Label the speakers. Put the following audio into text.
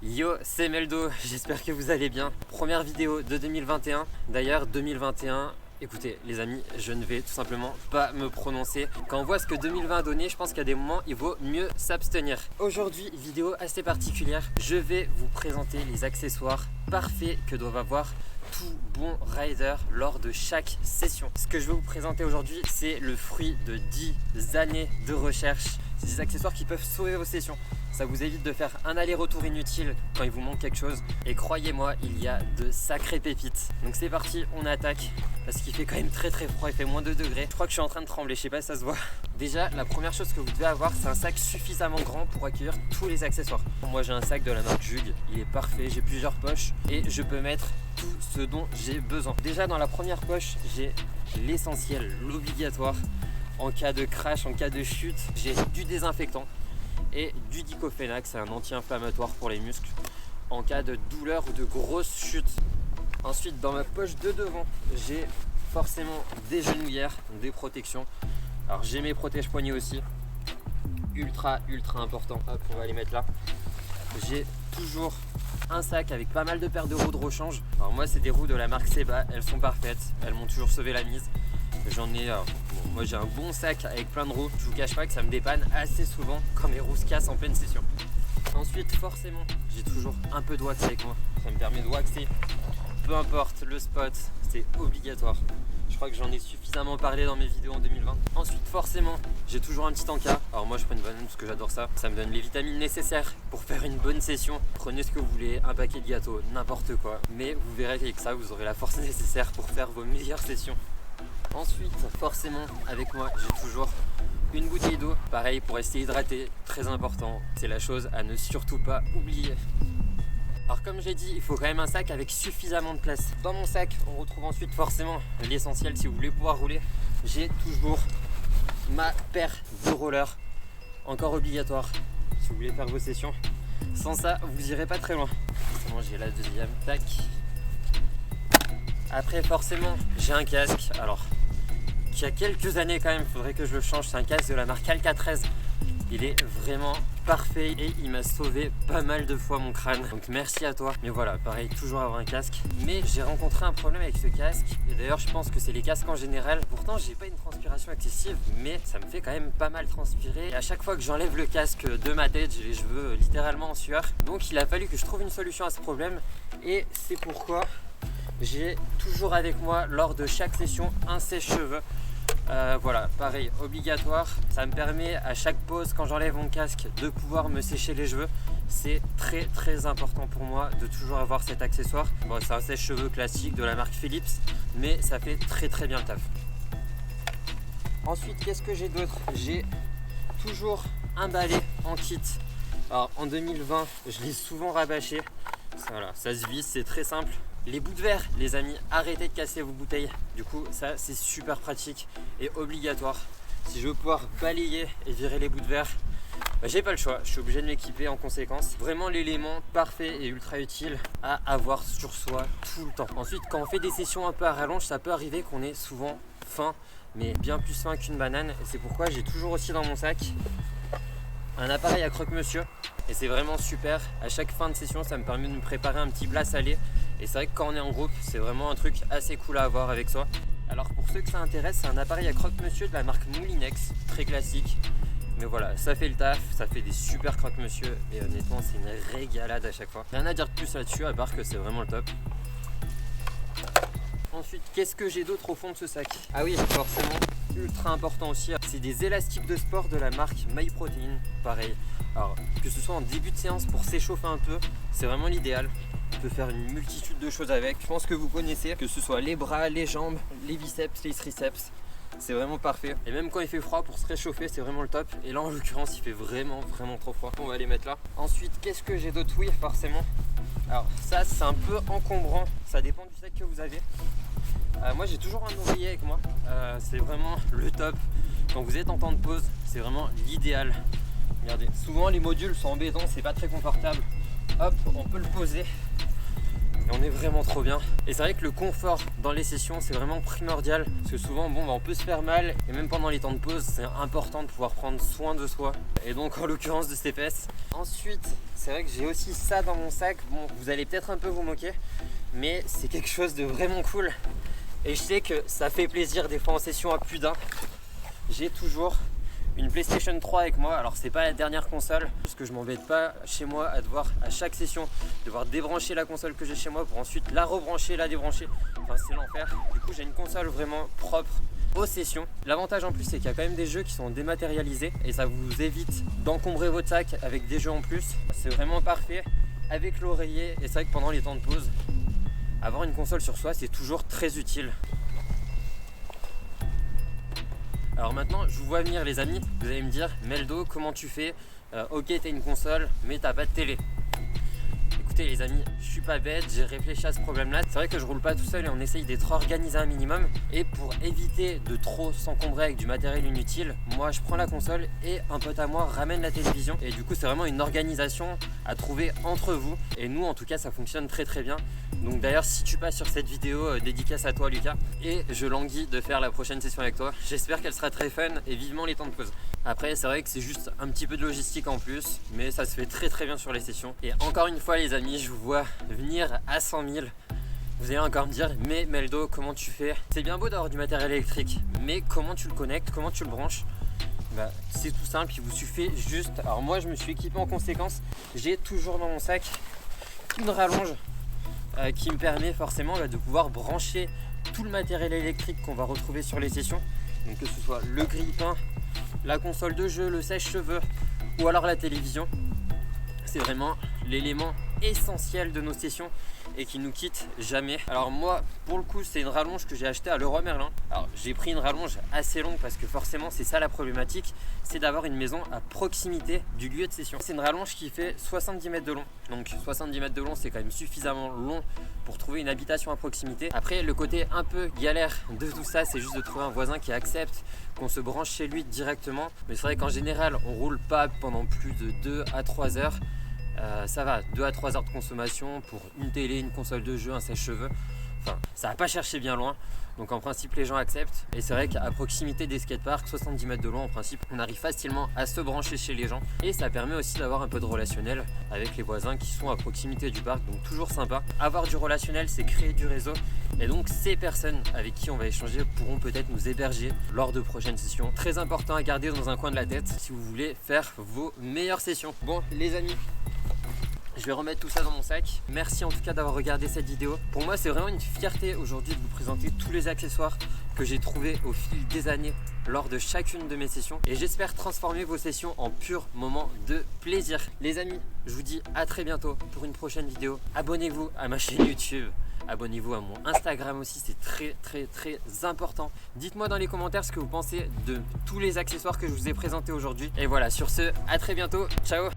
Speaker 1: Yo, c'est Meldo, j'espère que vous allez bien. Première vidéo de 2021. D'ailleurs, 2021, écoutez les amis, je ne vais tout simplement pas me prononcer. Quand on voit ce que 2020 a donné, je pense qu'à des moments, il vaut mieux s'abstenir. Aujourd'hui, vidéo assez particulière. Je vais vous présenter les accessoires parfaits que doivent avoir tout bon rider lors de chaque session. Ce que je vais vous présenter aujourd'hui, c'est le fruit de 10 années de recherche. C'est des accessoires qui peuvent sauver vos sessions. Ça vous évite de faire un aller-retour inutile quand il vous manque quelque chose. Et croyez-moi, il y a de sacrées pépites. Donc c'est parti, on attaque. Parce qu'il fait quand même très froid, il fait moins 2 degrés. Je crois que je suis en train de trembler, je sais pas si ça se voit. Déjà, la première chose que vous devez avoir, c'est un sac suffisamment grand pour accueillir tous les accessoires. Moi j'ai un sac de la marque Jug, il est parfait, j'ai plusieurs poches et je peux mettre tout ce dont j'ai besoin. Déjà dans la première poche, j'ai l'essentiel, l'obligatoire. En cas de crash, en cas de chute, j'ai du désinfectant et du diclofenac, c'est un anti-inflammatoire pour les muscles en cas de douleur ou de grosse chute. Ensuite, dans ma poche de devant, j'ai forcément des genouillères, des protections. Alors j'ai mes protège-poignets aussi, ultra important. Hop, on va les mettre là. J'ai toujours un sac avec pas mal de paires de roues de rechange. Alors moi c'est des roues de la marque Seba, elles sont parfaites, elles m'ont toujours sauvé la mise. J'en ai, bon, moi j'ai un bon sac avec plein de roues, je vous cache pas que ça me dépanne assez souvent quand mes roues se cassent en pleine session. Ensuite forcément j'ai toujours un peu de wax avec moi, ça me permet de waxer, peu importe le spot, c'est obligatoire. Je crois que j'en ai suffisamment parlé dans mes vidéos en 2020. Ensuite forcément j'ai toujours un petit encas. Alors moi je prends une banane parce que j'adore ça. Ça me donne les vitamines nécessaires pour faire une bonne session. Prenez ce que vous voulez, un paquet de gâteaux, n'importe quoi. Mais vous verrez qu'avec ça vous aurez la force nécessaire pour faire vos meilleures sessions. Ensuite forcément avec moi j'ai toujours une bouteille d'eau. Pareil pour rester hydraté, très important. C'est la chose à ne surtout pas oublier. Alors comme j'ai dit, il faut quand même un sac avec suffisamment de place. Dans mon sac, on retrouve ensuite forcément l'essentiel si vous voulez pouvoir rouler. J'ai toujours ma paire de rollers, encore obligatoire si vous voulez faire vos sessions. Sans ça, vous irez pas très loin. Forcément, j'ai la deuxième, tac. Après forcément, j'ai un casque. Alors, qui a quelques années quand même, il faudrait que je le change. C'est un casque de la marque Alcatraz. Il est vraiment parfait et il m'a sauvé pas mal de fois mon crâne. Donc merci à toi. Mais voilà, pareil, toujours avoir un casque. Mais j'ai rencontré un problème avec ce casque. Et d'ailleurs, je pense que c'est les casques en général. Pourtant, j'ai pas une transpiration excessive, mais ça me fait quand même pas mal transpirer. Et à chaque fois que j'enlève le casque de ma tête, j'ai les cheveux littéralement en sueur. Donc il a fallu que je trouve une solution à ce problème. Et c'est pourquoi j'ai toujours avec moi lors de chaque session un sèche-cheveux. Voilà, pareil, obligatoire. Ça me permet à chaque pause, quand j'enlève mon casque, de pouvoir me sécher les cheveux. C'est très important pour moi de toujours avoir cet accessoire. Bon, c'est un sèche-cheveux classique de la marque Philips, mais ça fait très bien le taf. Ensuite, qu'est-ce que j'ai d'autre? J'ai toujours un balai en kit. Alors en 2020, je l'ai souvent rabâché. Voilà, ça se visse, c'est très simple. Les bouts de verre, les amis, arrêtez de casser vos bouteilles. Du coup, ça c'est super pratique et obligatoire. Si je veux pouvoir balayer et virer les bouts de verre, j'ai pas le choix, je suis obligé de m'équiper en conséquence. Vraiment l'élément parfait et ultra utile à avoir sur soi tout le temps. Ensuite, quand on fait des sessions un peu à rallonge, ça peut arriver qu'on est souvent faim, mais bien plus faim qu'une banane. Et c'est pourquoi j'ai toujours aussi dans mon sac un appareil à croque-monsieur. Et c'est vraiment super. À chaque fin de session, ça me permet de me préparer un petit plat salé. Et c'est vrai que quand on est en groupe, c'est vraiment un truc assez cool à avoir avec soi. Alors pour ceux que ça intéresse, c'est un appareil à croque-monsieur de la marque Moulinex, très classique. Mais voilà, ça fait le taf, ça fait des super croque-monsieur. Et honnêtement, c'est une régalade à chaque fois. Rien à dire de plus là-dessus, à part que c'est vraiment le top. Ensuite, qu'est-ce que j'ai d'autre au fond de ce sac? Ah oui, forcément, ultra important aussi, c'est des élastiques de sport de la marque MyProtein. Pareil, alors que ce soit en début de séance pour s'échauffer un peu, c'est vraiment l'idéal. On peut faire une multitude de choses avec. Je pense que vous connaissez, que ce soit les bras, les jambes, les biceps, les triceps. C'est vraiment parfait. Et même quand il fait froid, pour se réchauffer, c'est vraiment le top. Et là, en l'occurrence, il fait vraiment trop froid. On va les mettre là. Ensuite, qu'est-ce que j'ai d'autre? Oui, forcément. Alors ça, c'est un peu encombrant. Ça dépend du sac que vous avez. Moi, j'ai toujours un oreiller avec moi. C'est vraiment le top. Quand vous êtes en temps de pause, c'est vraiment l'idéal. Regardez, souvent les modules sont en béton, c'est pas très confortable. Hop, on peut le poser. et on est vraiment trop bien. Et c'est vrai que le confort dans les sessions c'est vraiment primordial parce que souvent on peut se faire mal et même pendant les temps de pause c'est important de pouvoir prendre soin de soi et donc en l'occurrence de ses fesses. Ensuite c'est vrai que j'ai aussi ça dans mon sac. Bon, vous allez peut-être un peu vous moquer mais c'est quelque chose de vraiment cool et je sais que ça fait plaisir des fois en session à plus d'un. J'ai toujours une PlayStation 3 avec moi. Alors c'est pas la dernière console parce que je m'embête pas chez moi à devoir à chaque session devoir débrancher la console que j'ai chez moi pour ensuite la rebrancher, la débrancher. Enfin c'est l'enfer. Du coup j'ai une console vraiment propre aux sessions. L'avantage en plus c'est qu'il y a quand même des jeux qui sont dématérialisés et ça vous évite d'encombrer votre sac avec des jeux en plus. C'est vraiment parfait avec l'oreiller et c'est vrai que pendant les temps de pause avoir une console sur soi c'est toujours très utile. Alors maintenant, je vous vois venir les amis, vous allez me dire, Meldo, comment tu fais? Ok, t'as une console, mais t'as pas de télé. Écoutez les amis, je suis pas bête, j'ai réfléchi à ce problème-là. C'est vrai que je roule pas tout seul et on essaye d'être organisé un minimum. Et pour éviter de trop s'encombrer avec du matériel inutile, moi je prends la console et un pote à moi ramène la télévision. Et du coup, c'est vraiment une organisation à trouver entre vous. Et nous, en tout cas, ça fonctionne très très bien. Donc d'ailleurs, si tu passes sur cette vidéo, dédicace à toi Lucas. Et je languis de faire la prochaine session avec toi. J'espère qu'elle sera très fun et vivement les temps de pause. Après, c'est vrai que c'est juste un petit peu de logistique en plus, mais ça se fait très très bien sur les sessions. Et encore une fois les amis, je vous vois venir à 100 000. Vous allez encore me dire, mais Meldo, comment tu fais? C'est bien beau d'avoir du matériel électrique, mais comment tu le connectes, comment tu le branches? Bah, c'est tout simple, il vous suffit juste... Alors moi, je me suis équipé en conséquence. J'ai toujours dans mon sac une rallonge qui me permet forcément de pouvoir brancher tout le matériel électrique qu'on va retrouver sur les sessions. Donc que ce soit le grille-pain, la console de jeu, le sèche-cheveux ou alors la télévision. C'est vraiment l'élément essentiel de nos sessions et qui nous quitte jamais. Alors moi, pour le coup, c'est une rallonge que j'ai achetée à Leroy Merlin. Alors j'ai pris une rallonge assez longue parce que forcément c'est ça la problématique, c'est d'avoir une maison à proximité du lieu de session. C'est une rallonge qui fait 70 mètres de long. Donc 70 mètres de long, c'est quand même suffisamment long pour trouver une habitation à proximité. Après, le côté un peu galère de tout ça, c'est juste de trouver un voisin qui accepte qu'on se branche chez lui directement. Mais c'est vrai qu'en général, on roule pas pendant plus de 2 à 3 heures. Ça va, 2 à 3 heures de consommation pour une télé, une console de jeu, un sèche-cheveux. Enfin, ça va pas chercher bien loin. Donc en principe, les gens acceptent. Et c'est vrai qu'à proximité des skateparks, 70 mètres de long, en principe, on arrive facilement à se brancher chez les gens. Et ça permet aussi d'avoir un peu de relationnel avec les voisins qui sont à proximité du parc. Donc toujours sympa. Avoir du relationnel, c'est créer du réseau. Et donc ces personnes avec qui on va échanger pourront peut-être nous héberger lors de prochaines sessions. Très important à garder dans un coin de la tête si vous voulez faire vos meilleures sessions. Bon les amis, je vais remettre tout ça dans mon sac. Merci en tout cas d'avoir regardé cette vidéo. Pour moi, c'est vraiment une fierté aujourd'hui de vous présenter tous les accessoires que j'ai trouvés au fil des années lors de chacune de mes sessions. Et j'espère transformer vos sessions en purs moments de plaisir. Les amis, je vous dis à très bientôt pour une prochaine vidéo. Abonnez-vous à ma chaîne YouTube. Abonnez-vous à mon Instagram aussi, c'est très très très important. Dites-moi dans les commentaires ce que vous pensez de tous les accessoires que je vous ai présentés aujourd'hui. Et voilà, sur ce, à très bientôt. Ciao!